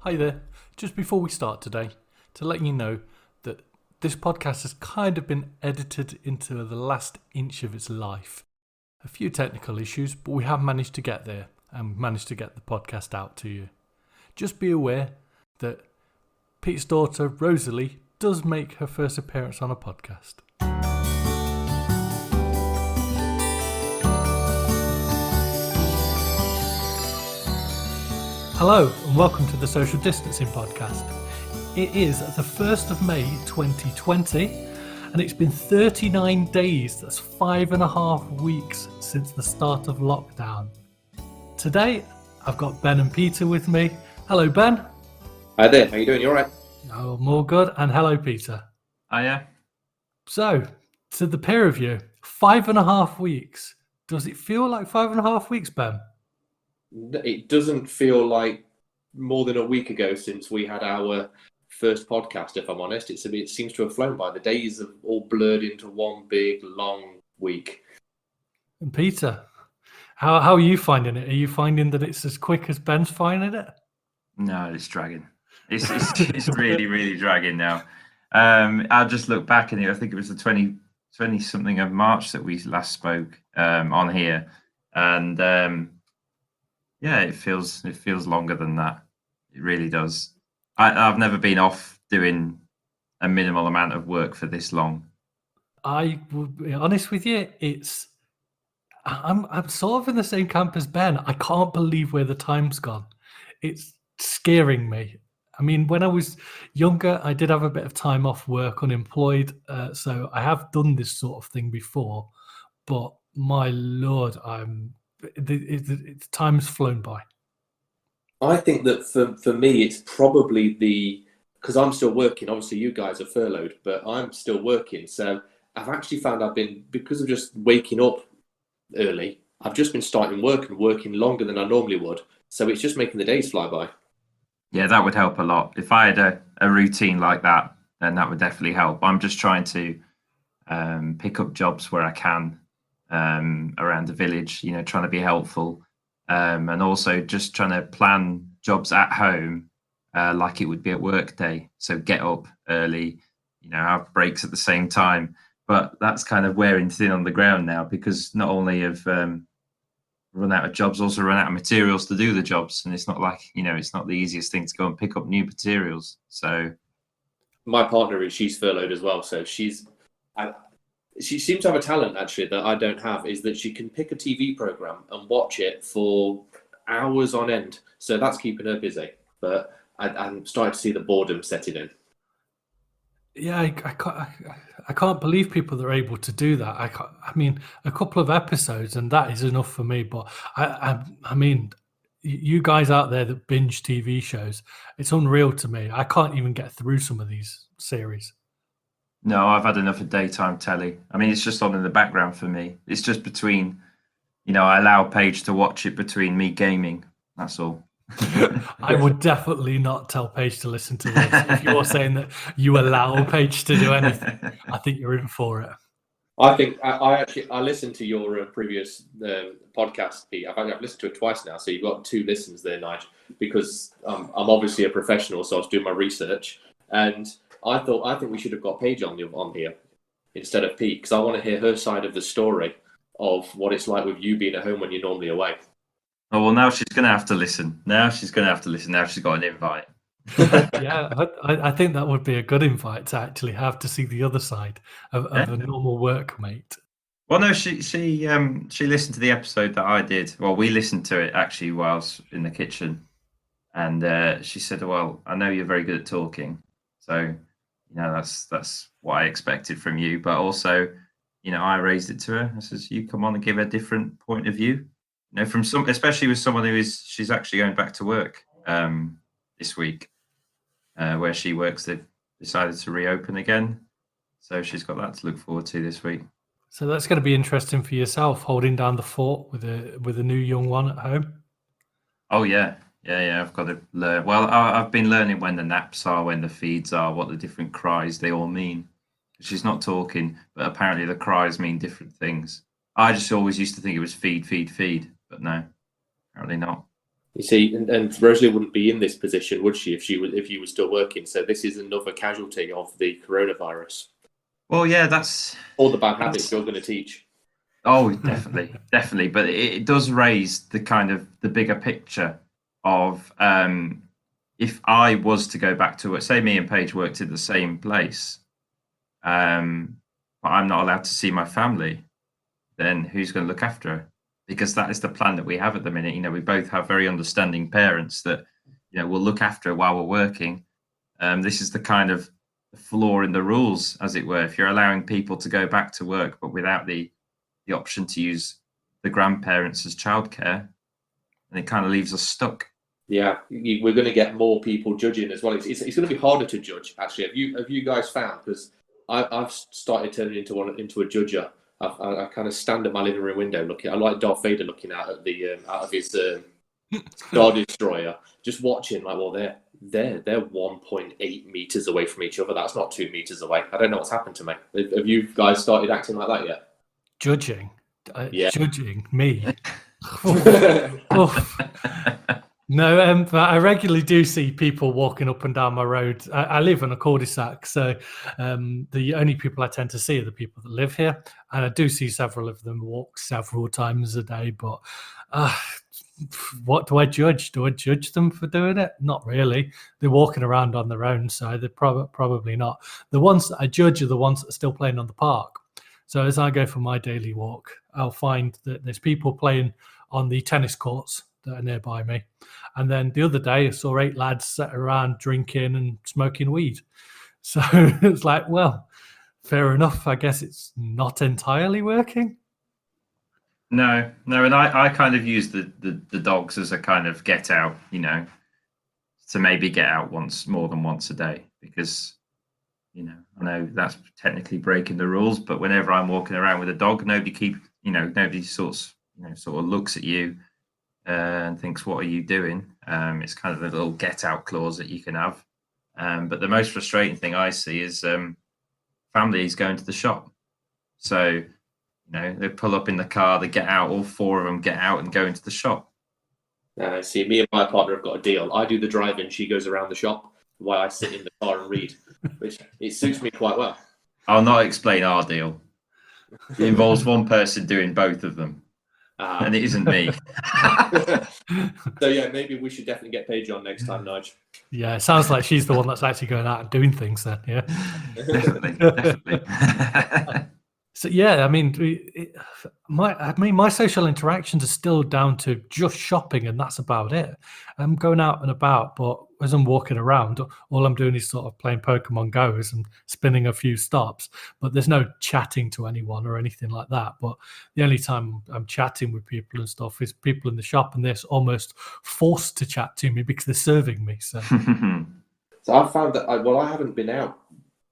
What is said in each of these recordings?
Hi there. Just before we start today, to let you know that this podcast has kind of been edited into the last inch of its life. A few technical issues, but we have managed to get there and managed to get the podcast out to you. Just be aware that Pete's daughter, Rosalie, does make her first appearance on a podcast. Hello and welcome to the Social Distancing Podcast. It is the 1st of May 2020 and it's been 39 days, that's 5.5 weeks since the start of lockdown. Today I've got Ben and Peter with me. Hello Ben. Hi there, how you doing? You alright? Oh, more good. And hello Peter. Hiya. So, to the pair of you, 5.5 weeks. Does it feel like 5.5 weeks, Ben? It doesn't feel like more than a week ago since we had our first podcast, if I'm honest. It seems to have flown by. The days have all blurred into one big, long week. And Peter, how are you finding it? Are you finding that it's as quick as Ben's finding it? No, it's dragging. It's really, really dragging now. I just look back and I think it was the 20 something of March that we last spoke on here. And yeah, it feels longer than that. It really does. I've never been off doing a minimal amount of work for this long. I will be honest with you, I'm sort of in the same camp as Ben. I can't believe where the time's gone. It's scaring me. I mean, when I was younger, I did have a bit of time off work, unemployed, so I have done this sort of thing before. But my lord, time's flown by. I think that for me, it's probably because I'm still working. Obviously, you guys are furloughed, but I'm still working. So I've actually found because of just waking up early, I've just been starting work and working longer than I normally would. So it's just making the days fly by. Yeah, that would help a lot. If I had a routine like that, then that would definitely help. I'm just trying to pick up jobs where I can around the village, trying to be helpful. And also just trying to plan jobs at home like it would be at work day. So get up early, have breaks at the same time. But that's kind of wearing thin on the ground now because not only have run out of jobs, also run out of materials to do the jobs. And it's not like, it's not the easiest thing to go and pick up new materials. So My partner she's furloughed as well. So she seems to have a talent actually that I don't have, is that she can pick a TV program and watch it for hours on end. So that's keeping her busy. But I'm starting to see the boredom setting in. Yeah, I can't believe people that are able to do that. I mean, a couple of episodes and that is enough for me. But I mean, you guys out there that binge TV shows, it's unreal to me. I can't even get through some of these series. no, I've had enough of daytime telly. I mean, it's just on in the background for me. It's just between, I allow Paige to watch it between me gaming. That's all. I would definitely not tell Paige to listen to this. If you're saying that you allow Paige to do anything, I think you're in for it. I think I listened to your previous podcast, Pete. I've listened to it twice now, so you've got 2 listens there, Nige. Because I'm obviously a professional, so I was doing my research, and I think we should have got Paige on here instead of Pete, because I want to hear her side of the story of what it's like with you being at home when you're normally away. Oh, well, now she's going to have to listen. Now she's got an invite. Yeah, I think that would be a good invite to actually have to see the other side of a normal workmate. Well, no, she listened to the episode that I did. Well, we listened to it actually whilst in the kitchen, and she said, "Well, I know you're very good at talking, so that's what I expected from you. But also, I raised it to her. I says, you come on and give a different point of view, from especially with someone she's actually going back to work this week, where she works. They've decided to reopen again, so she's got that to look forward to this week." So that's going to be interesting for yourself, holding down the fort with a new young one at home. Oh yeah. I've got to learn. Well, I've been learning when the naps are, when the feeds are, what the different cries they all mean. She's not talking, but apparently the cries mean different things. I just always used to think it was feed, but no, apparently not. You see, and Rosalie wouldn't be in this position, would she, if you were still working? So this is another casualty of the coronavirus. Well, yeah, that's all the bad habits you're going to teach. Oh, definitely, definitely. But it does raise the kind of the bigger picture of if I was to go back to work, say me and Paige worked at the same place, but I'm not allowed to see my family, then who's going to look after her? Because that is the plan that we have at the minute. We both have very understanding parents that, will look after her while we're working. This is the kind of flaw in the rules, as it were. If you're allowing people to go back to work, but without the option to use the grandparents as childcare, and it kind of leaves us stuck. Yeah, we're going to get more people judging as well. It's going to be harder to judge. Actually, have you guys found? Because I've started turning into a judger. I kind of stand at my living room window looking. I like Darth Vader looking out at the out of his Star Destroyer, just watching. Like, well, they're 1.8 meters away from each other. That's not 2 meters away. I don't know what's happened to me. Have you guys started acting like that yet? Judging? Yeah. Judging me? No, but I regularly do see people walking up and down my road. I live in a cul-de-sac, so the only people I tend to see are the people that live here, and I do see several of them walk several times a day. But what do I judge? Do I judge them for doing it? Not really. They're walking around on their own, so they're probably not. The ones that I judge are the ones that are still playing on the park. So as I go for my daily walk, I'll find that there's people playing on the tennis courts that are nearby me. And then the other day, I saw 8 lads sat around drinking and smoking weed. So it's like, well, fair enough. I guess it's not entirely working. No, and I kind of use the dogs as a kind of get out, to maybe get out more than once a day, because I know that's technically breaking the rules, but whenever I'm walking around with a dog, nobody sort of looks at you and thinks, what are you doing? It's kind of a little get out clause that you can have. But the most frustrating thing I see is families going to the shop. So, they pull up in the car, they get out, all 4 of them get out and go into the shop. See, me and my partner have got a deal. I do the driving, she goes around the shop while I sit in the car and read, which it suits me quite well. I'll not explain our deal. It involves one person doing both of them. And it isn't me. So yeah, maybe we should definitely get Paige on next time, Nige. Yeah, it sounds like she's the one that's actually going out and doing things then. Yeah, definitely. So yeah, I mean, my social interactions are still down to just shopping, and that's about it. I'm going out and about, but as I'm walking around, all I'm doing is sort of playing Pokemon Go's and spinning a few stops. But there's no chatting to anyone or anything like that. But the only time I'm chatting with people and stuff is people in the shop, and they're almost forced to chat to me because they're serving me. So, so I've found that I haven't been out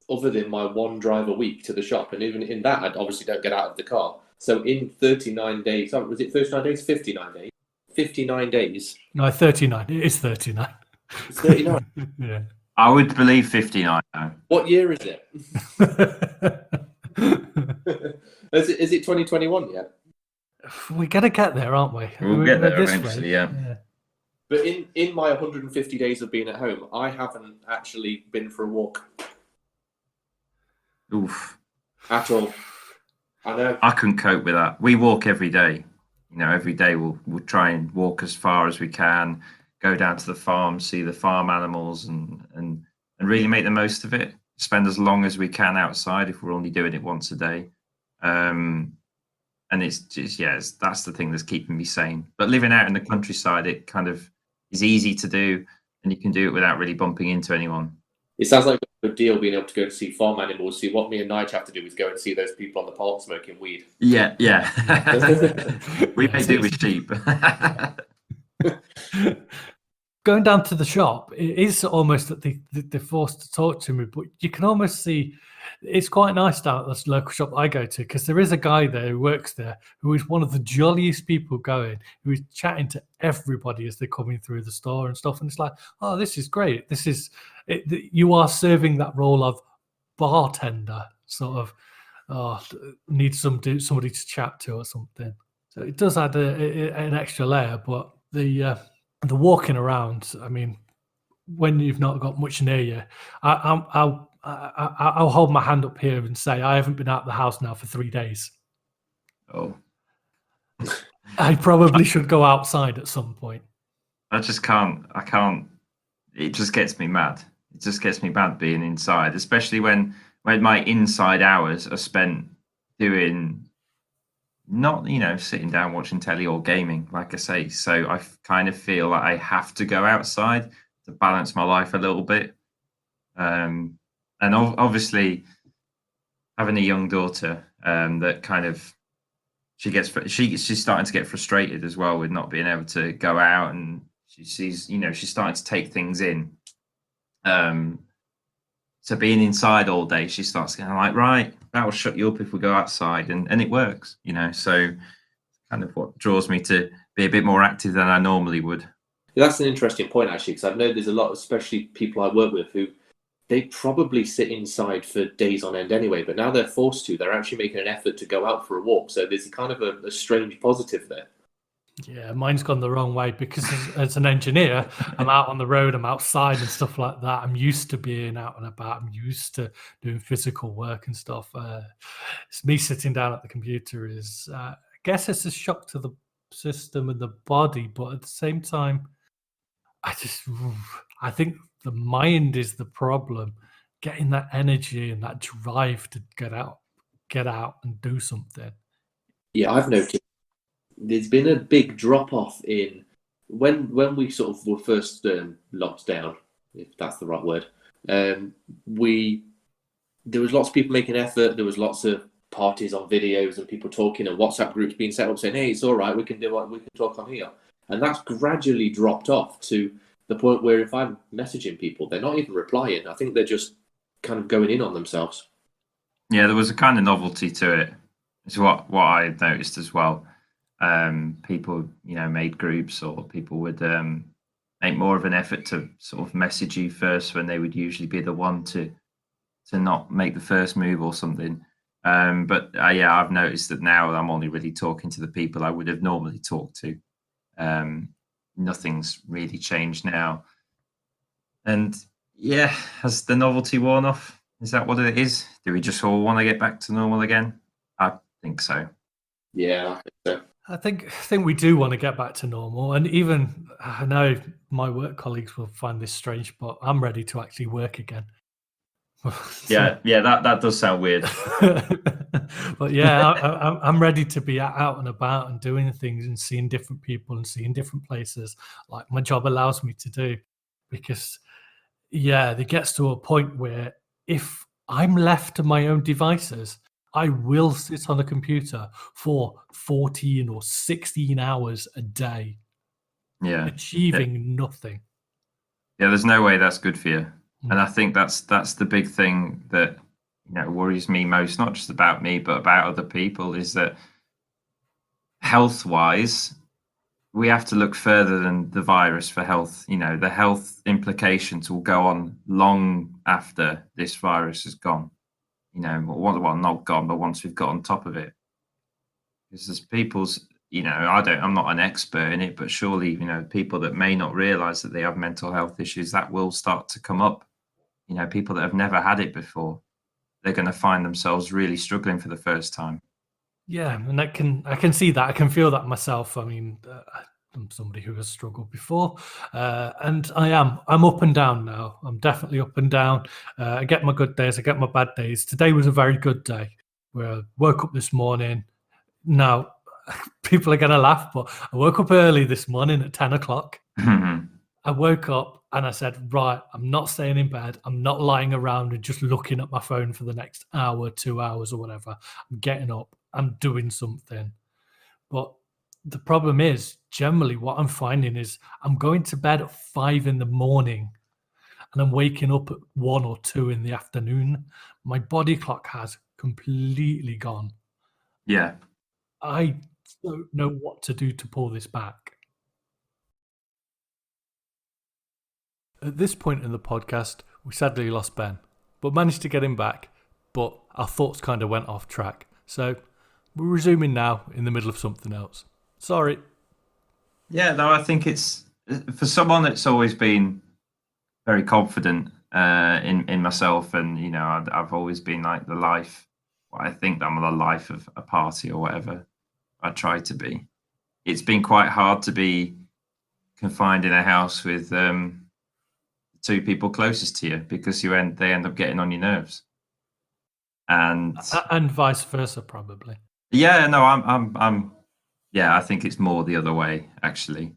other than my one drive a week to the shop, and even in that, I obviously don't get out of the car. So in 39 days, was it 39 days? 59 days? 59 days. No, 39. It is 39. It's 39. Yeah. I would believe 59 now. What year is it? Is it 2021 yet? We're going to get there, aren't we? We'll get there eventually, yeah. But in my 150 days of being at home, I haven't actually been for a walk. Oof. At all. I know. I couldn't cope with that. We walk every day. Every day we'll try and walk as far as we can, go down to the farm, see the farm animals, and really make the most of it. Spend as long as we can outside if we're only doing it once a day. And it's just, that's the thing that's keeping me sane. But living out in the countryside, it kind of is easy to do, and you can do it without really bumping into anyone. It sounds like a good deal being able to go and see farm animals. See, what me and Nige have to do is go and see those people on the park smoking weed. Yeah. We may do with sheep. Going down to the shop, it is almost that they're forced to talk to me, but you can almost see it's quite nice down at this local shop I go to, because there is a guy there who works there who is one of the jolliest people going, who is chatting to everybody as they're coming through the store and stuff. And it's like, oh, this is great. This is it, you are serving that role of bartender, sort of. Need somebody to chat to or something. So it does add an extra layer, but the the walking around, I mean, when you've not got much near you, I'll hold my hand up here and say I haven't been out of the house now for 3 days. Oh, I probably should go outside at some point. I just can't. I can't. It just gets me mad. It just gets me mad being inside, especially when my inside hours are spent doing not, sitting down watching telly or gaming, like I say. So I kind of feel like I have to go outside to balance my life a little bit. And obviously, having a young daughter, that kind of she's starting to get frustrated as well with not being able to go out, and she sees, she's starting to take things in. So being inside all day, she starts getting like, right, that will shut you up if we go outside, and it works, So kind of what draws me to be a bit more active than I normally would. That's an interesting point, actually, because I know there's a lot, especially people I work with, who they probably sit inside for days on end anyway, but now they're forced to. They're actually making an effort to go out for a walk. So there's kind of a strange positive there. Yeah, mine's gone the wrong way because as an engineer, I'm out on the road, I'm outside and stuff like that. I'm used to being out and about. I'm used to doing physical work and stuff. It's me sitting down at the computer is, I guess it's a shock to the system and the body, but at the same time, I think the mind is the problem. Getting that energy and that drive to get out and do something. Yeah, I've noticed there's been a big drop off in when we sort of were first locked down, if that's the right word. There was lots of people making effort. There was lots of parties on videos and people talking, and WhatsApp groups being set up saying, "Hey, it's all right. We can talk on here." And that's gradually dropped off to the point where if I'm messaging people, they're not even replying. I think they're just kind of going in on themselves. Yeah, there was a kind of novelty to it. It's what I noticed as well. People, made groups, or people would make more of an effort to sort of message you first when they would usually be the one to not make the first move or something. But yeah, I've noticed that now I'm only really talking to the people I would have normally talked to. Nothing's really changed now. And yeah, has the novelty worn off? Is that what it is? Do we just all want to get back to normal again? I think so. Yeah, I think so. I think we do want to get back to normal, and even I know my work colleagues will find this strange, but I'm ready to actually work again. Yeah, that does sound weird. But yeah, I'm ready to be out and about and doing things and seeing different people and seeing different places, like my job allows me to do. Because yeah, it gets to a point where if I'm left to my own devices, I will sit on a computer for 14 or 16 hours a day, Yeah, achieving nothing. yeah. There's no way that's good for you, and I think that's the big thing that worries me most. Not just about me, but about other people. Is that health-wise, we have to look further than the virus for health. The health implications will go on long after this virus is gone. Well, not gone, but once we've got on top of it. Because there's people's, I'm not an expert in it, but surely, people that may not realize that they have mental health issues, that will start to come up. People that have never had it before, they're going to find themselves really struggling for the first time. Yeah, and I can see that. I can feel that myself. I mean, I'm somebody who has struggled before, and I'm up and down now. I'm definitely up and down. I get my good days, I get my bad days. Today was a very good day, where I woke up this morning. Now, people are going to laugh, but I woke up early this morning at 10 o'clock. I woke up and I said, right, I'm not staying in bed. I'm not lying around and just looking at my phone for the next hour, 2 hours or whatever. I'm getting up. I'm doing something. But the problem is, generally what I'm finding is I'm going to bed at 5 in the morning and I'm waking up at 1 or 2 in the afternoon. My body clock has completely gone. Yeah. I don't know what to do to pull this back. At this point in the podcast, we sadly lost Ben, but managed to get him back, but our thoughts kind of went off track. So we're resuming now in the middle of something else. Sorry. Yeah, no, I think it's for someone that's always been very confident in myself, and I've always been like the life. Well, I think I'm the life of a party or whatever I try to be. It's been quite hard to be confined in a house with two people closest to you because they end up getting on your nerves. And vice versa, probably. Yeah, no, I'm. Yeah, I think it's more the other way actually.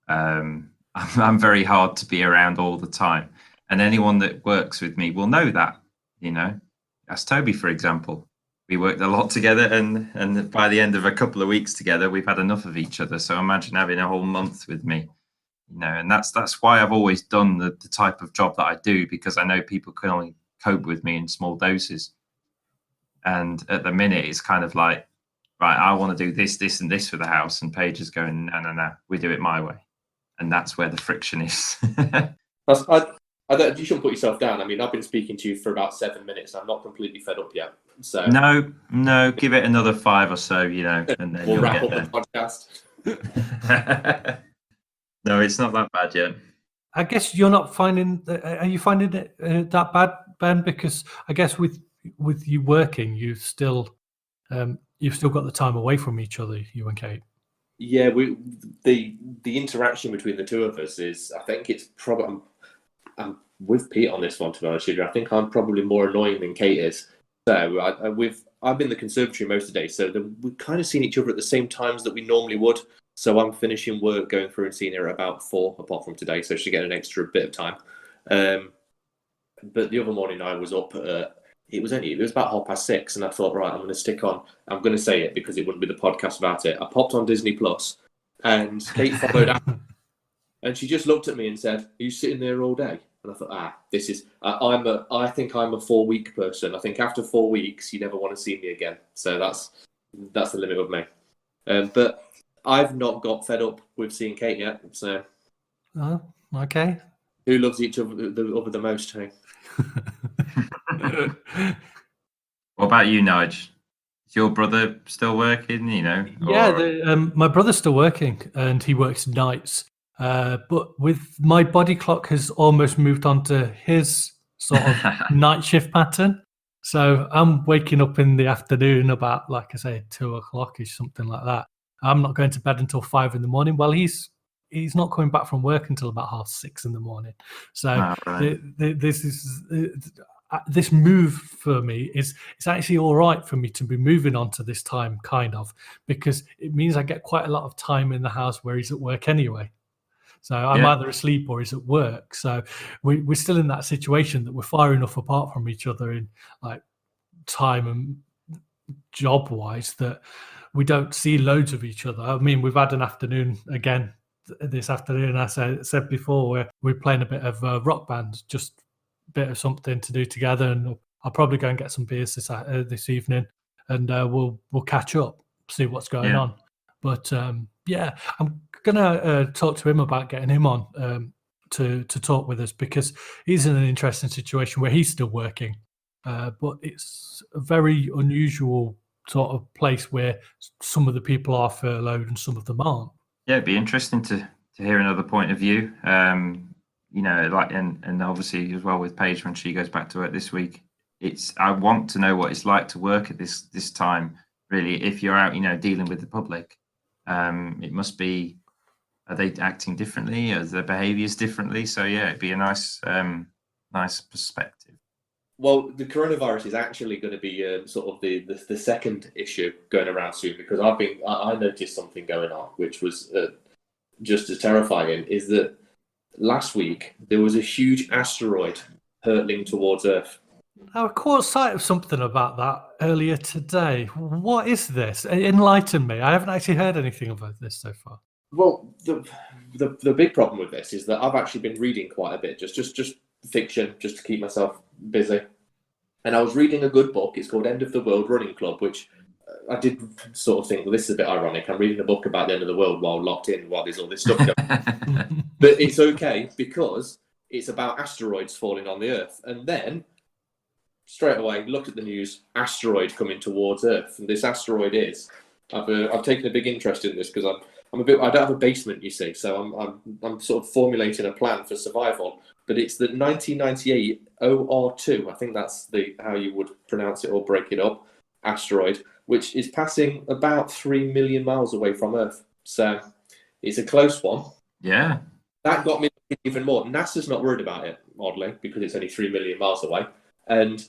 I'm very hard to be around all the time, and anyone that works with me will know that. As Toby, for example, we worked a lot together, and by the end of a couple of weeks together, we've had enough of each other. So imagine having a whole month with me. And that's why I've always done the type of job that I do, because I know people can only cope with me in small doses. And at the minute, it's kind of like, right, I want to do this, this, and this for the house, and Paige is going, no, we do it my way, and that's where the friction is. You shouldn't put yourself down. I mean, I've been speaking to you for about 7 minutes. I'm not completely fed up yet. So no, give it another 5 or so, and then we'll you'll wrap get up there. the podcast. No, it's not that bad yet. I guess you're not finding. Are you finding it that bad, Ben? Because I guess with you working, you've still got the time away from each other, you and Kate. Yeah, the interaction between the two of us is, I think it's probably, I'm with Pete on this one, to be honest with you. I think I'm probably more annoying than Kate is. So I've been in the conservatory most of the day, so we've kind of seen each other at the same times that we normally would. So I'm finishing work, going through and seeing her at about 4, apart from today, so she get an extra bit of time. But the other morning I was up. It was about 6:30, and I thought, right, I'm going to stick on. I'm going to say it because it wouldn't be the podcast about it. I popped on Disney Plus, and Kate followed after, and she just looked at me and said, "Are you sitting there all day?" And I thought, this is. I think I'm a 4-week person. I think after 4 weeks, you never want to see me again. So that's the limit of me. But I've not got fed up with seeing Kate yet. So, okay. Who loves each other the most? Hey? What about you, Nige? Is your brother still working? Yeah, my brother's still working, and he works nights. But with my body clock has almost moved on to his sort of night shift pattern. So I'm waking up in the afternoon about, like I say, 2:00ish, something like that. I'm not going to bed until 5 a.m. Well, he's not coming back from work until about 6:30 in the morning. So right. this move for me it's actually all right for me to be moving on to this time, kind of, because it means I get quite a lot of time in the house where he's at work anyway. So I'm either asleep or he's at work. So we're still in that situation that we're far enough apart from each other in like time and job wise that we don't see loads of each other. I mean, we've had an afternoon again this afternoon. I said before, where we're playing a bit of rock band, just a bit of something to do together, and I'll probably go and get some beers this evening, and we'll catch up, see what's going on. But I'm gonna talk to him about getting him on to talk with us, because he's in an interesting situation where he's still working, but it's a very unusual sort of place where some of the people are furloughed and some of them aren't. Yeah, it'd be interesting to hear another point of view. And obviously as well with Paige when she goes back to work this week. I want to know what it's like to work at this time. Really, if you're out, dealing with the public, it must be. Are they acting differently? Are their behaviours differently? So yeah, it'd be a nice perspective. Well, the coronavirus is actually going to be sort of the second issue going around soon, because I noticed something going on, which was just as terrifying. Is that last week there was a huge asteroid hurtling towards Earth. I caught sight of something about that earlier today. What is this? Enlighten me. I haven't actually heard anything about this so far. Well, the big problem with this is that I've actually been reading quite a bit, just fiction, just to keep myself busy. And I was reading a good book. It's called End of the World Running Club, which I did sort of think, well, this is a bit ironic. I'm reading a book about the end of the world while locked in, while there's all this stuff going on. But it's okay, because it's about asteroids falling on the Earth. And then, straight away, look at the news, asteroid coming towards Earth. And this asteroid is... I've taken a big interest in this, because I don't have a basement, you see, so I'm sort of formulating a plan for survival. But it's the 1998 OR2, I think that's how you would pronounce it or break it up, asteroid, which is passing about 3 million miles away from Earth. So it's a close one. Yeah. That got me thinking even more. NASA's not worried about it, oddly, because it's only 3 million miles away. And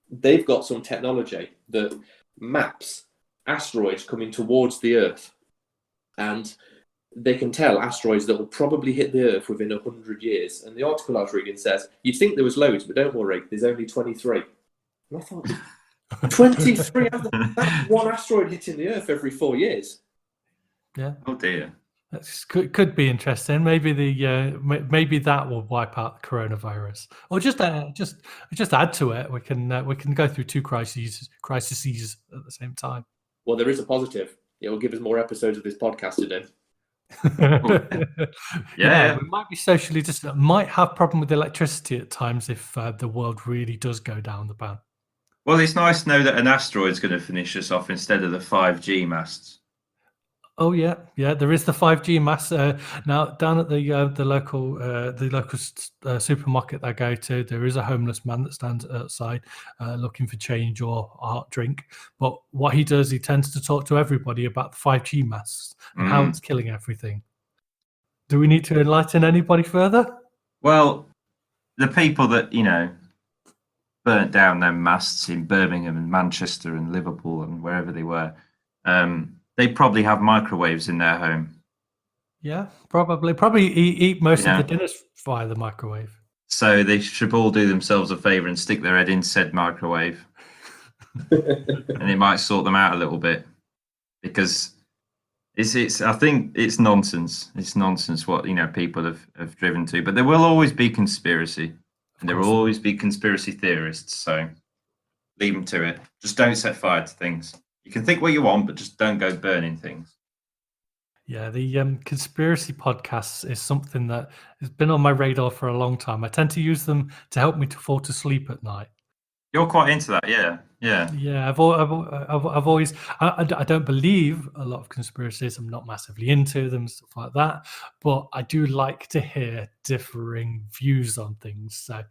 they've got some technology that maps asteroids coming towards the Earth. And they can tell asteroids that will probably hit the Earth within 100 years. And the article I was reading says, you'd think there was loads, but don't worry, there's only 23. And I thought, 23? That's one asteroid hitting the Earth every 4 years. Yeah. Oh dear. That could be interesting. Maybe maybe that will wipe out the coronavirus, or just add to it. We can go through two crises at the same time. Well, there is a positive. It will give us more episodes of this podcast to do. Yeah, we might be socially distant. Might have problem with electricity at times if the world really does go down the pan. Well, it's nice to know that an asteroid's going to finish us off instead of the 5G masts. Oh yeah, there is the 5G mast now down at the local supermarket I go to. There is a homeless man that stands outside looking for change or a hot drink. But what he does, he tends to talk to everybody about the 5G masts and how it's killing everything. Do we need to enlighten anybody further? Well, the people that burnt down them masts in Birmingham and Manchester and Liverpool and wherever they were. They probably have microwaves in their home. Yeah, probably eat most of the dinners via the microwave. So they should all do themselves a favour and stick their head in said microwave. And it might sort them out a little bit. Because I think it's nonsense. It's nonsense what people have driven to. But there will always be conspiracy. And there will always be conspiracy theorists. So leave them to it. Just don't set fire to things. You can think what you want, but just don't go burning things. Yeah, the conspiracy podcasts is something that has been on my radar for a long time. I tend to use them to help me to fall to sleep at night. You're quite into that, yeah. Yeah, I've always. I don't believe a lot of conspiracies. I'm not massively into them, stuff like that. But I do like to hear differing views on things. So,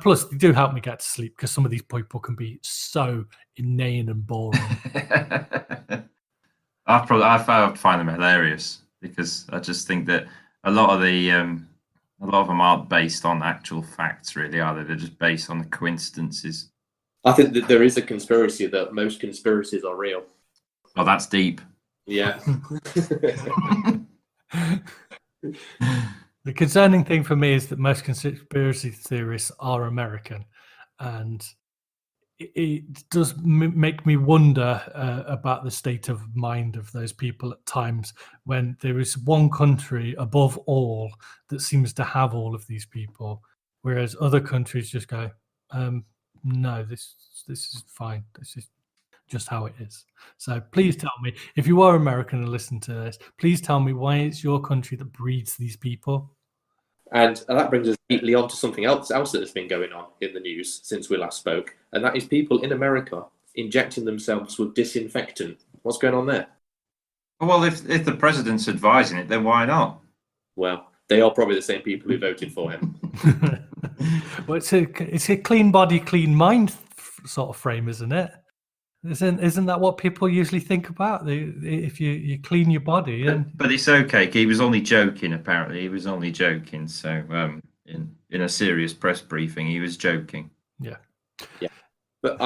plus they do help me get to sleep because some of these people can be so inane and boring. I find them hilarious because I just think that a lot of them aren't based on actual facts, really, are they? They're just based on the coincidences. I think that there is a conspiracy that most conspiracies are real. Oh, that's deep. Yeah. The concerning thing for me is that most conspiracy theorists are American, and it does make me wonder about the state of mind of those people at times when there is one country above all that seems to have all of these people, whereas other countries just go, no, this is fine. This is just how it is. So please tell me, if you are American and listen to this, please tell me why it's your country that breeds these people. And that brings us neatly on to something else that has been going on in the news since we last spoke, and that is people in America injecting themselves with disinfectant. What's going on there? Well, if the president's advising it, then why not? Well, they are probably the same people who voted for him. Well, it's a clean body, clean mind sort of frame, isn't it? Isn't that what people usually think about? If you clean your body, but it's okay. He was only joking. Apparently, he was only joking. So, in a serious press briefing, he was joking. Yeah. But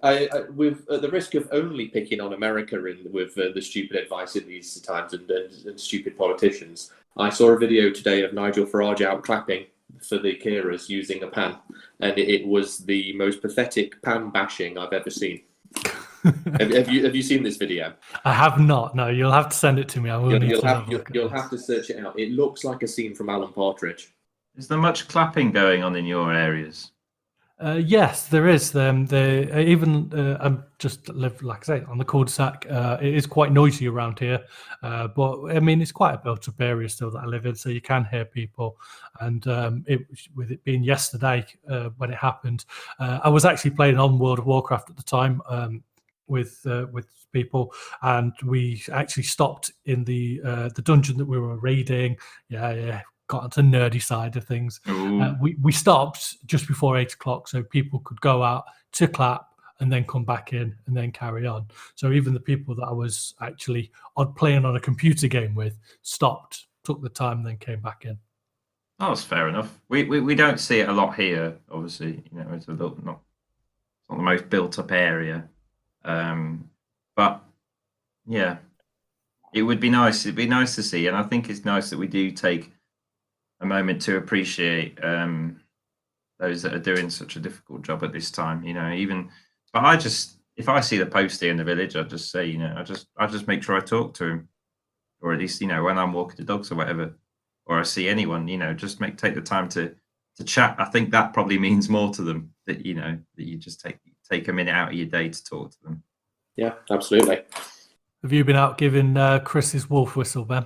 I with the risk of only picking on America with the stupid advice in these times and stupid politicians, I saw a video today of Nigel Farage out clapping for the carers using a pan, and it was the most pathetic pan bashing I've ever seen. have you seen this video? I have not. No, you'll have to send it to me. You'll have to search it out. It looks like a scene from Alan Partridge. Is there much clapping going on in your areas? Yes, there is. I just live, like I say, on the cul-de-sac. It is quite noisy around here, but I mean, it's quite a built-up area still that I live in, so you can hear people. And with it being yesterday when it happened, I was actually playing on World of Warcraft at the time. with people, and we actually stopped in the dungeon that we were raiding. Yeah, got onto the nerdy side of things. We stopped just before 8 o'clock, so people could go out to clap and then come back in and then carry on. So even the people that I was actually playing on a computer game with stopped, took the time, then came back in. Oh, that's fair enough. We don't see it a lot here. Obviously, it's a little not the most built up area, but yeah, it would be nice. It'd be nice to see, and I think it's nice that we do take a moment to appreciate those that are doing such a difficult job at this time. But if I see the postie in the village, I just say, I just make sure I talk to him, or at least, when I'm walking the dogs or whatever, or I see anyone, just take the time to chat. I think that probably means more to them that that you just take a minute out of your day to talk to them. Yeah, absolutely. Have you been out giving Chris his wolf whistle, Ben?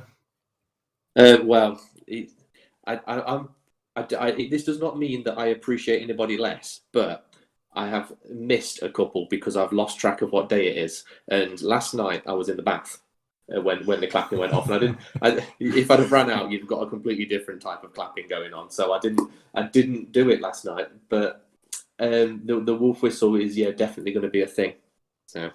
Well, this does not mean that I appreciate anybody less, but I have missed a couple because I've lost track of what day it is. And last night I was in the bath when the clapping went off, and if I'd have ran out, you've got a completely different type of clapping going on. So I didn't do it last night. But the wolf whistle is definitely going to be a thing. So.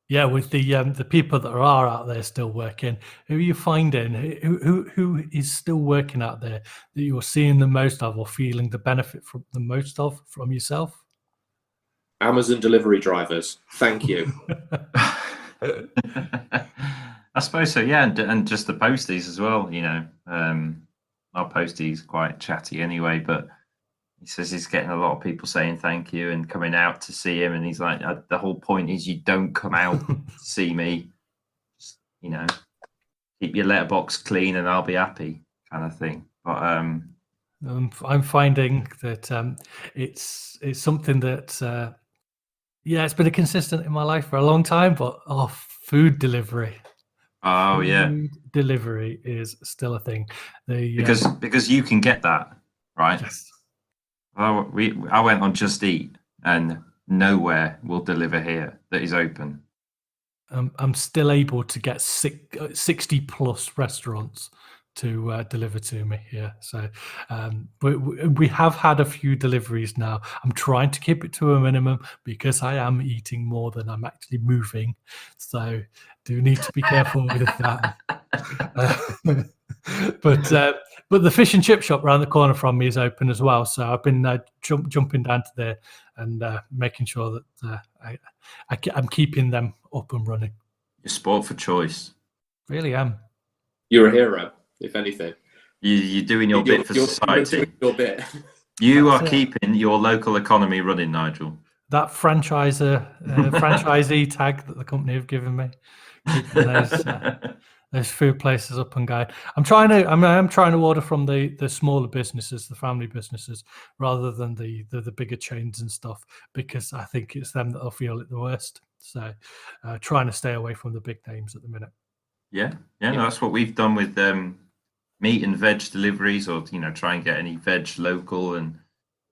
Yeah, with the people that are out there still working, who are you finding? Who is still working out there that you're seeing the most of or feeling the benefit from the most of from yourself? Amazon delivery drivers. Thank you. I suppose so, yeah, and just the posties as well. Our postie's quite chatty anyway, but he says he's getting a lot of people saying thank you and coming out to see him, and he's like, the whole point is you don't come out to see me. Just, keep your letterbox clean and I'll be happy, kind of thing. But I'm finding that it's something that it's been a consistent in my life for a long time. But food delivery. Food delivery is still a thing. Because you can get that, right? Yes. I went on Just Eat, and nowhere will deliver here that is open. I'm still able to get 60 plus restaurants to deliver to me here. So we have had a few deliveries now. I'm trying to keep it to a minimum because I am eating more than I'm actually moving. So do need to be careful with that. But the fish and chip shop around the corner from me is open as well. So I've been jumping down to there and making sure that I'm keeping them up and running. You're sport for choice. Really am. You're a hero, if anything. You're doing your bit for society. You're doing your bit. You are keeping your local economy running, Nigel. That franchisee tag that the company have given me, keeping those food places up and going. I'm trying to order from the smaller businesses, the family businesses, rather than the bigger chains and stuff, because I think it's them that'll feel it the worst. So trying to stay away from the big names at the minute. Yeah. No, that's what we've done with meat and veg deliveries, or try and get any veg local and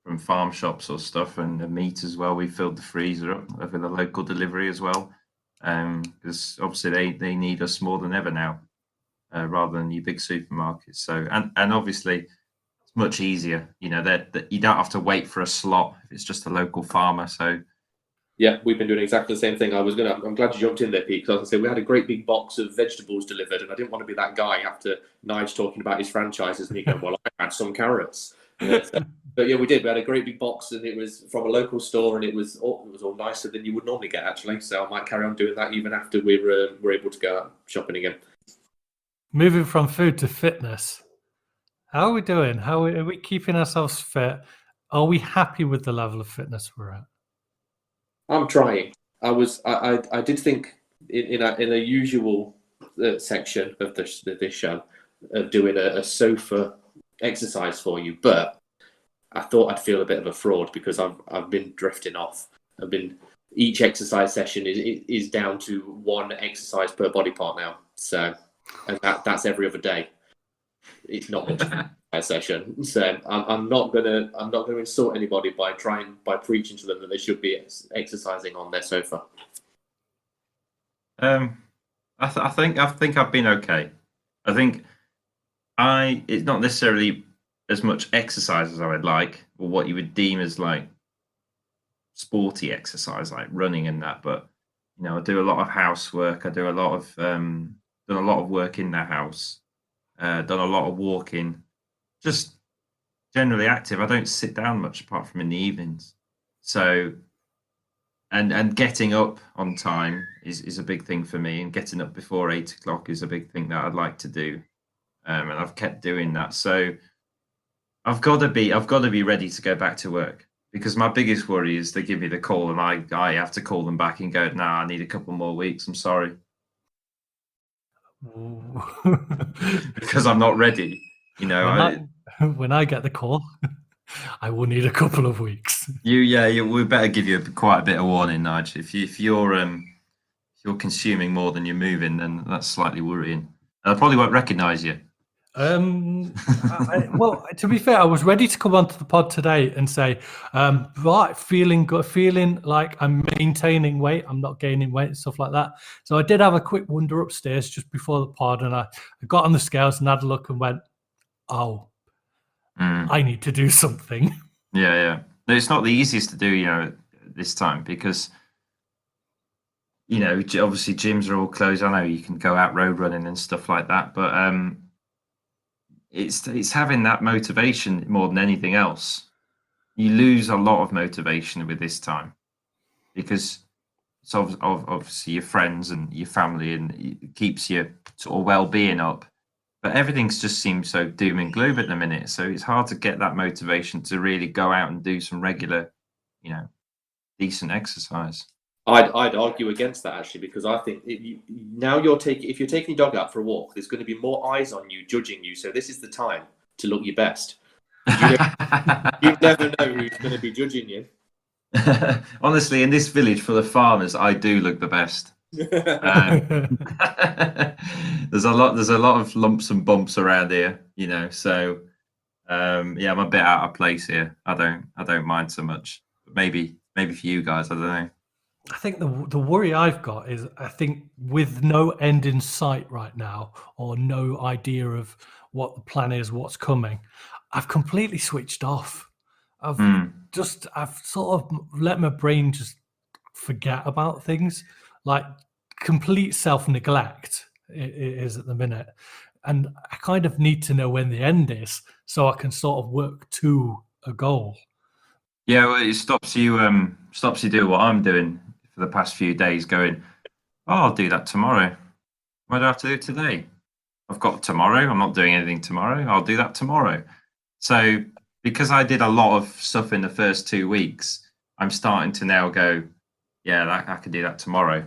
from farm shops or stuff, and the meat as well. We filled the freezer up with a local delivery as well, because obviously they need us more than ever now, rather than your big supermarkets. So and obviously it's much easier, that you don't have to wait for a slot if it's just a local farmer. So yeah, we've been doing exactly the same thing. I'm glad you jumped in there, Pete, because I was going to say we had a great big box of vegetables delivered, and I didn't want to be that guy after Nige talking about his franchises and he going, well, I had some carrots. But yeah, we did. We had a great big box, and it was from a local store, and it was all nicer than you would normally get, actually. So I might carry on doing that even after we're able to go out shopping again. Moving from food to fitness, how are we doing? How are we keeping ourselves fit? Are we happy with the level of fitness we're at? I'm trying. I did think in a usual section of this show of doing a sofa exercise for you, but I thought I'd feel a bit of a fraud because I've been drifting off. Each exercise session is down to one exercise per body part now. So, and that's every other day. It's not much of a session. So I'm not gonna insult anybody by preaching to them that they should be exercising on their sofa. I think I've been okay. I think it's not necessarily as much exercise as I would like, or what you would deem as like sporty exercise, like running and that. But I do a lot of housework. I do a lot of done a lot of work in the house. Done a lot of walking. Just generally active. I don't sit down much apart from in the evenings. So and getting up on time is a big thing for me, and getting up before 8 o'clock is a big thing that I'd like to do. And I've kept doing that. So I've got to be ready to go back to work, because my biggest worry is they give me the call and I have to call them back and go, nah, I need a couple more weeks. I'm sorry. Because I'm not ready. When I get the call, I will need a couple of weeks. We better give you quite a bit of warning, Nige. If you're consuming more than you're moving, then that's slightly worrying. And I probably won't recognise you. Well, to be fair, I was ready to come onto the pod today and say, right, feeling good, feeling like I'm maintaining weight, I'm not gaining weight and stuff like that. So I did have a quick wander upstairs just before the pod, and I got on the scales and had a look and went, oh, I need to do something. Yeah. No, it's not the easiest to do, this time, because obviously gyms are all closed. I know you can go out road running and stuff like that, but it's having that motivation more than anything else. You lose a lot of motivation with this time, because it's obviously your friends and your family, and it keeps your sort of well-being up. But everything's just seems so doom and gloom at the minute, so it's hard to get that motivation to really go out and do some regular, decent exercise. I'd argue against that, actually, because I think now if you're taking your dog out for a walk, there's going to be more eyes on you judging you. So this is the time to look your best. You never know who's going to be judging you. Honestly, in this village full of farmers, I do look the best. There's a lot of lumps and bumps around here, So I'm a bit out of place here. I don't mind so much. But maybe for you guys, I don't know. I think the worry I've got is, I think with no end in sight right now, or no idea of what the plan is, what's coming, I've completely switched off. I've sort of let my brain just forget about things, like complete self-neglect it is at the minute. And I kind of need to know when the end is so I can sort of work to a goal. Yeah, well, it stops you doing what I'm doing for the past few days, going, oh, I'll do that tomorrow. Why do I have to do it today? I've got tomorrow. I'm not doing anything tomorrow. I'll do that tomorrow. So because I did a lot of stuff in the first 2 weeks, I'm starting to now go, yeah, I could do that tomorrow.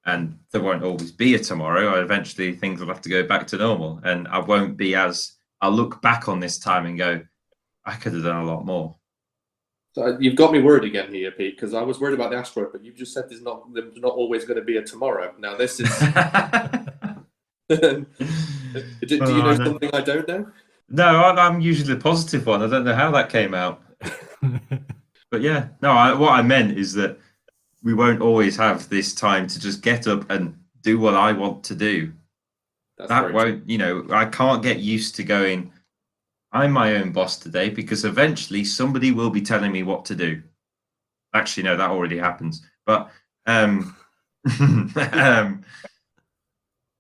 And there won't always be a tomorrow. Eventually things will have to go back to normal. And I won't be I'll look back on this time and go, I could have done a lot more. So you've got me worried again here, Pete, because I was worried about the asteroid, but you've just said there's not always going to be a tomorrow. Now this is. Do you know something I don't know? No, I'm usually the positive one. I don't know how that came out. But yeah, no. What I meant is that we won't always have this time to just get up and do what I want to do. That won't, I can't get used to going, I'm my own boss today, because eventually somebody will be telling me what to do. Actually, no, that already happens. But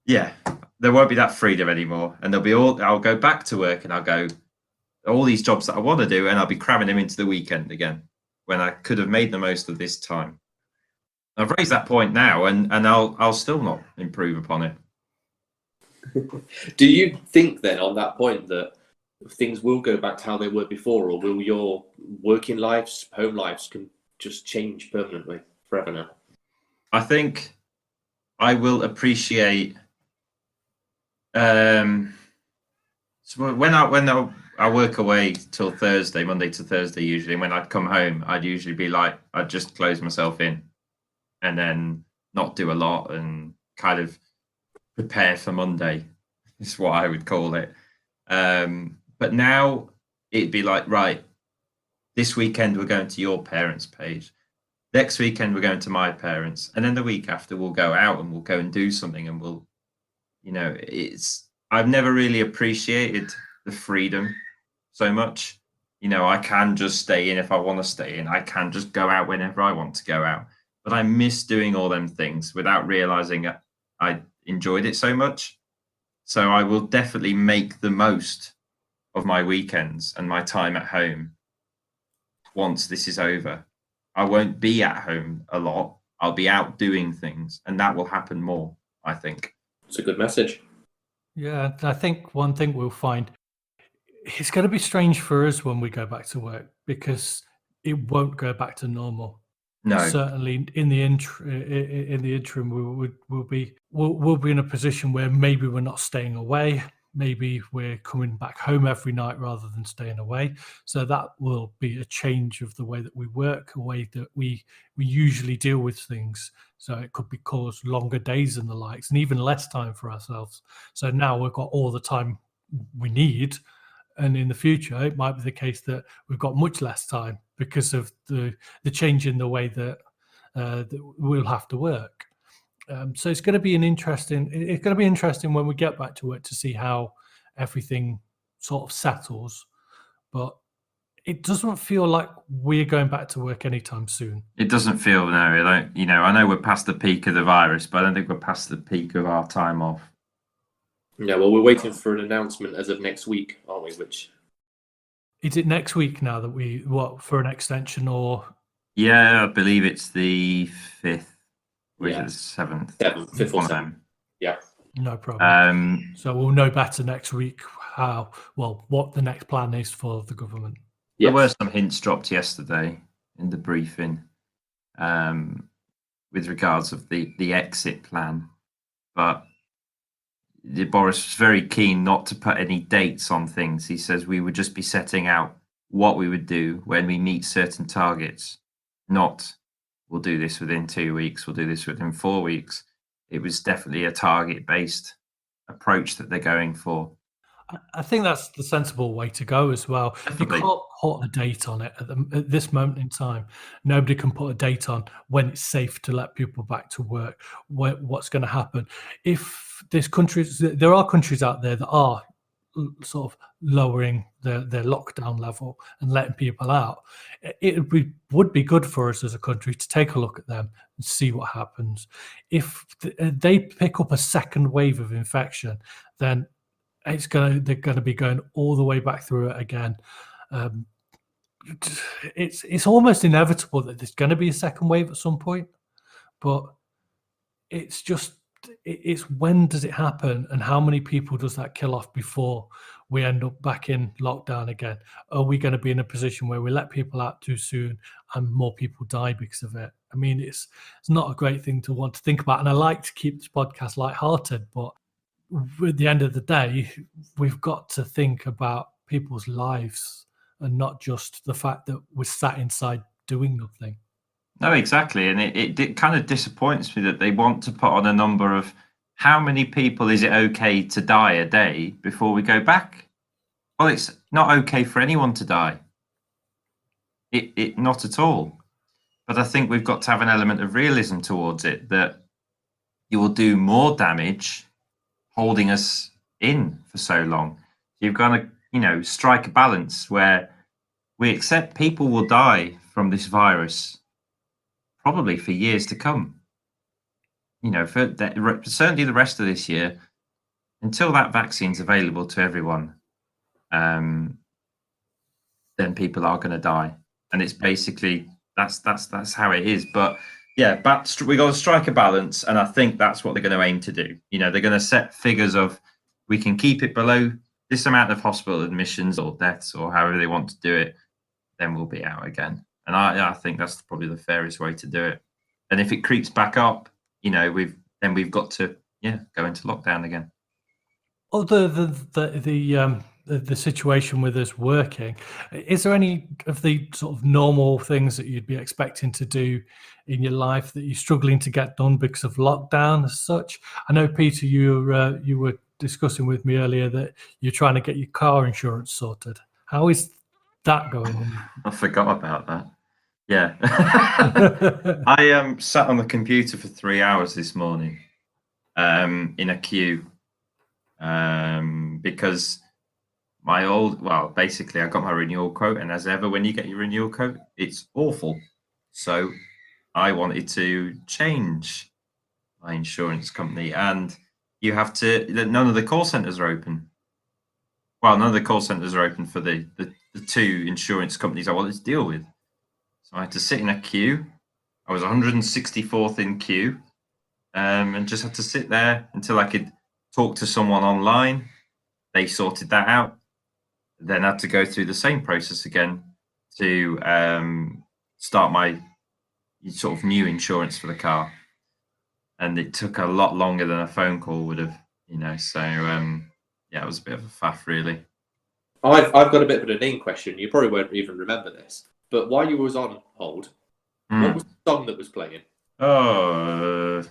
yeah, there won't be that freedom anymore. And I'll go back to work and I'll go, all these jobs that I want to do, and I'll be cramming them into the weekend again, when I could have made the most of this time. I've raised that point now, and I'll still not improve upon it. Do you think then, on that point, that things will go back to how they were before, or will your working lives, home lives, can just change permanently forever now? I think I will appreciate. So when I work away till Thursday, Monday to Thursday usually, and when I'd come home, I'd usually be like, I'd just close myself in, and then not do a lot, and kind of prepare for Monday, is what I would call it. But now it'd be like, right, this weekend we're going to your parents' page. Next weekend we're going to my parents, and then the week after we'll go out and we'll go and do something, and we'll, I've never really appreciated the freedom so much. I can just stay in if I want to stay in. I can just go out whenever I want to go out. But I miss doing all them things without realizing I enjoyed it so much. So I will definitely make the most of my weekends and my time at home once this is over. I won't be at home a lot. I'll be out doing things, and that will happen more, I think. It's a good message. Yeah, I think one thing we'll find, it's going to be strange for us when we go back to work because it won't go back to normal. No, Certainly, in the interim, we'll be in a position where maybe we're not staying away. Maybe we're coming back home every night rather than staying away. So that will be a change of the way that we work, a way that we usually deal with things. So it could be cause longer days and the likes, and even less time for ourselves. So now we've got all the time we need. And in the future, it might be the case that we've got much less time because of the change in the way that we'll have to work. So it's going to be It's going to be interesting when we get back to work to see how everything sort of settles. But it doesn't feel like we're going back to work anytime soon. it doesn't feel, no. I know we're past the peak of the virus, but I don't think we're past the peak of our time off. Yeah, well, we're waiting for an announcement as of next week, aren't we? Which Is it next week now that for an extension or? Yeah, I believe it's the 5th, or is it Yeah. the 7th? 7th, 5th or One of 7th. them. Yeah. No problem. So we'll know better next week what the next plan is for the government. There were some hints dropped yesterday in the briefing with regards of the exit plan, but Boris was very keen not to put any dates on things. He says we would just be setting out what we would do when we meet certain targets, not we'll do this within 2 weeks, we'll do this within 4 weeks. It was definitely a target-based approach that they're going for. I think that's the sensible way to go as well. Definitely. You can't put a date on it at this moment in time. Nobody can put a date on when it's safe to let people back to work, what's going to happen. If there are countries out there that are sort of lowering their lockdown level and letting people out, it would be good for us as a country to take a look at them and see what happens. If they pick up a second wave of infection, then they're going to be going all the way back through it again. It's almost inevitable that there's going to be a second wave at some point, but it's when does it happen and how many people does that kill off before we end up back in lockdown again? Are we going to be in a position where we let people out too soon and more people die because of it? I mean, it's not a great thing to want to think about, and I like to keep this podcast lighthearted, but at the end of the day, we've got to think about people's lives and not just the fact that we're sat inside doing nothing. No, exactly. And it kind of disappoints me that they want to put on a number of how many people is it okay to die a day before we go back? Well, it's not okay for anyone to die. It not at all. But I think we've got to have an element of realism towards it, that you will do more damage holding us in for so long. You've got to, strike a balance where we accept people will die from this virus probably for years to come. For certainly the rest of this year, until that vaccine's available to everyone, then people are going to die, and it's basically that's how it is. But yeah, we got to strike a balance, and I think that's what they're going to aim to do. They're going to set figures of we can keep it below this amount of hospital admissions or deaths or however they want to do it, then we'll be out again. And I think that's probably the fairest way to do it. And if it creeps back up, we've got to go into lockdown again. Other than the situation with us working, is there any of the sort of normal things that you'd be expecting to do in your life that you're struggling to get done because of lockdown as such? I know, Peter, you were discussing with me earlier that you're trying to get your car insurance sorted. How is that going? I forgot about that. Yeah. I sat on the computer for 3 hours this morning in a queue because basically I got my renewal quote, and as ever, when you get your renewal quote, it's awful. So I wanted to change my insurance company, and you have to. None of the call centers are open. Well, none of the call centers are open for the two insurance companies I wanted to deal with. So I had to sit in a queue. I was 164th in queue, and just had to sit there until I could talk to someone online. They sorted that out. Then I had to go through the same process again to start my sort of new insurance for the car. And it took a lot longer than a phone call would have, So it was a bit of a faff, really. I've got a bit of an inane question. You probably won't even remember this, but while you was on hold, what was the song that was playing? Oh,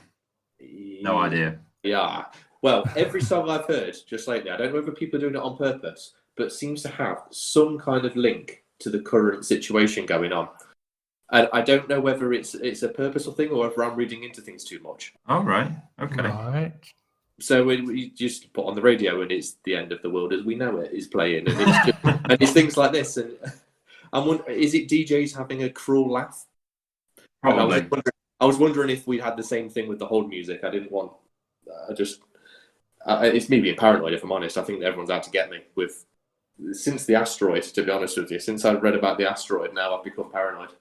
no idea. Yeah. Well, every song I've heard just lately, I don't know whether people are doing it on purpose, but seems to have some kind of link to the current situation going on. And I don't know whether it's a purposeful thing or whether I'm reading into things too much. All right. Okay. Right. So we just put on the radio and it's The End of the World as We Know It is playing, and it's just, and it's things like this. And I'm wondering, is it DJs having a cruel laugh? Probably. I was wondering if we had the same thing with the hold music. I didn't want. It's me being paranoid, if I'm honest. I think everyone's out to get me since the asteroid. To be honest with you, since I read about the asteroid, now I've become paranoid.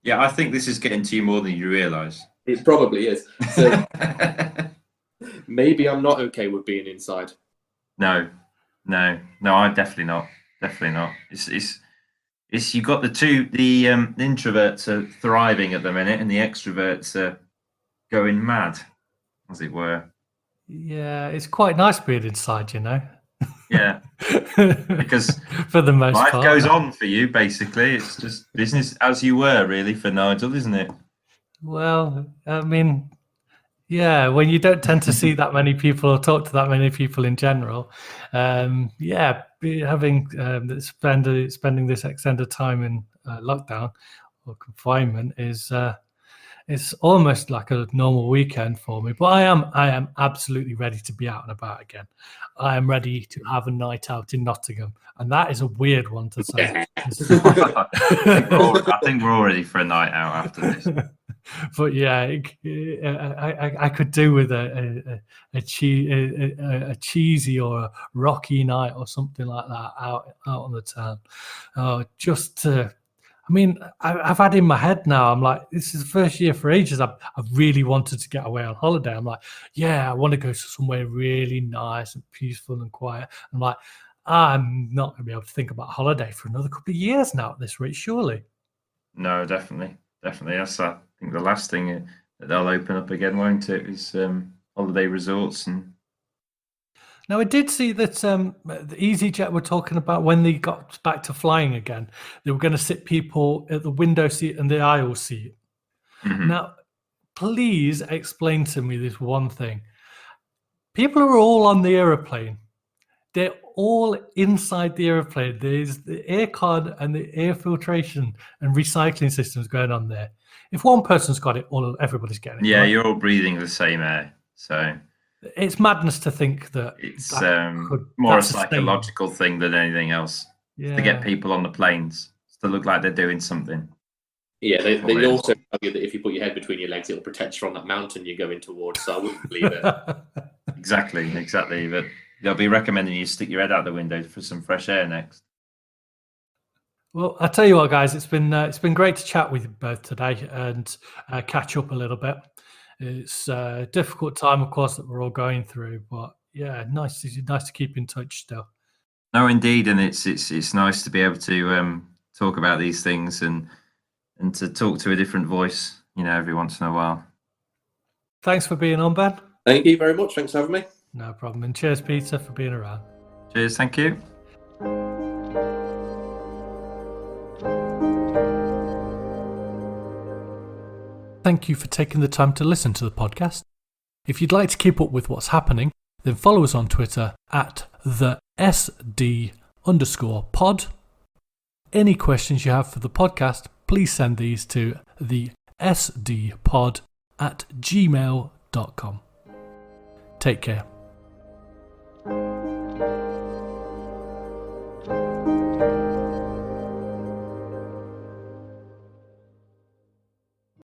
Yeah, I think this is getting to you more than you realise. It probably is. So maybe I'm not okay with being inside. No, I'm definitely not. Definitely not. It's you got the introverts are thriving at the minute, and the extroverts are going mad, as it were. Yeah, it's quite nice being inside, Yeah, because for the most life part, goes on for you. Basically, it's just business as you were, really, for Nigel, isn't it? Well, I mean, yeah, when you don't tend to see that many people or talk to that many people in general, having spending this extended time in lockdown or confinement is it's almost like a normal weekend for me. But I am absolutely ready to be out and about again. I am ready to have a night out in Nottingham, and that is a weird one to say. I think we're all ready for a night out after this. But yeah, I could do with a cheesy or a rocky night or something like that out on the town. I mean, I've had in my head now, I'm like, this is the first year for ages I've really wanted to get away on holiday. I'm like, yeah, I want to go to somewhere really nice and peaceful and quiet. I'm like, I'm not going to be able to think about holiday for another couple of years now at this rate, surely. No, definitely. That's, I think, the last thing that they'll open up again, won't it, is holiday resorts. And now, I did see that the EasyJet were talking about when they got back to flying again, they were going to sit people at the window seat and the aisle seat. Mm-hmm. Now, please explain to me this one thing. People are all on the aeroplane. They're all inside the aeroplane. There's the aircon and the air filtration and recycling systems going on there. If one person's got it, everybody's getting it. Yeah, right? you're all breathing the same air. So it's madness to think that it's more a psychological thing than anything else. Yeah. To get people on the planes to look like they're doing something. Yeah, they also tell you that if you put your head between your legs, it'll protect you from that mountain you're going towards. So I wouldn't believe it. Exactly. But they'll be recommending you stick your head out the window for some fresh air next. Well, I tell you what, guys, it's been great to chat with you both today and catch up a little bit. It's a difficult time, of course, that we're all going through, but yeah, nice to keep in touch still. No, indeed, and it's nice to be able to talk about these things and to talk to a different voice, every once in a while. Thanks for being on, Ben. Thank you very much. Thanks for having me. No problem. And cheers, Peter, for being around. Cheers. Thank you. Thank you for taking the time to listen to the podcast. If you'd like to keep up with what's happening, then follow us on Twitter at TheSDpod. Any questions you have for the podcast, please send these to TheSDpod@gmail.com. Take care.